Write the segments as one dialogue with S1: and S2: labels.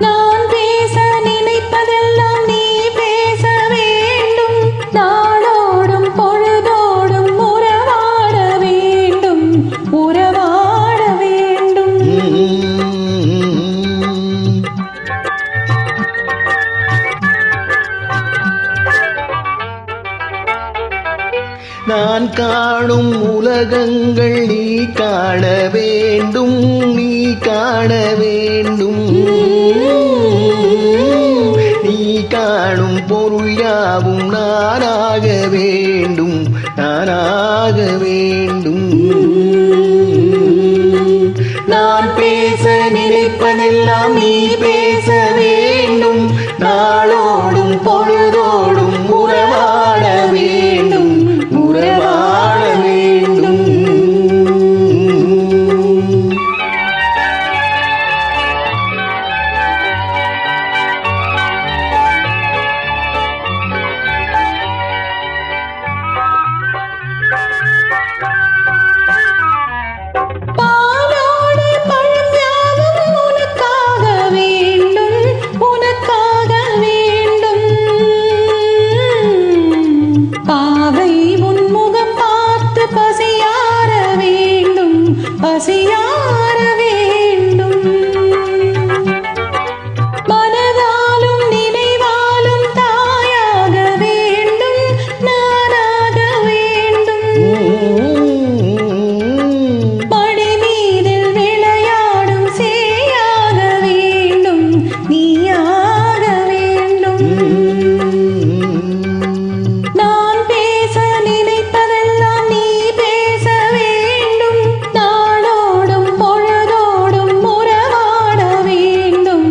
S1: நான் பேச நினைப்பதெல்லாம் நீ பேச வேண்டும். நாளோடும் பொழுதோடும் உறவாட வேண்டும், உறவாட வேண்டும்.
S2: நான் காணும் உலகங்கள் நீ காண வேண்டும், நீ காண வேண்டும். நீ காணும் பொருள் யாவும் நானாக வேண்டும், நானாக வேண்டும். நான் பேச நினைப்பதெல்லாம் நீ பேச வேண்டும். நாளோடும் பொழுதோடும் உறவாட வேண்டும், உறவாட வேண்டும்.
S1: பாலோடு பழம் யாவும் உனக்காக வேண்டும், உனக்காக வேண்டும். பாவை உன் முகம் பார்த்து பசியார வேண்டும், பசியார வேண்டும். மனதாலும் நினைவாலும் தாயாக வேண்டும், நானாக வேண்டும். படை மீதில் விளையாடும் சேயாக வேண்டும், நீயாக வேண்டும். நான் பேச நினைப்பதெல்லாம் நீ பேச வேண்டும். நாளோடும் பொழுதோடும் உறவாட வேண்டும்,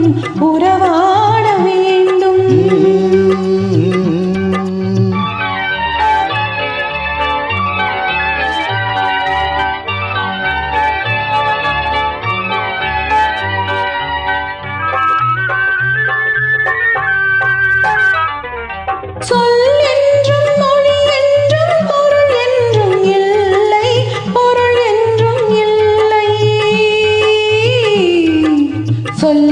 S1: உறவாட வேண்டும். சொல் என்றும் மொழி என்றும் பொருள் என்றும் இல்லை, பொருள் என்றும் இல்லை. சொல்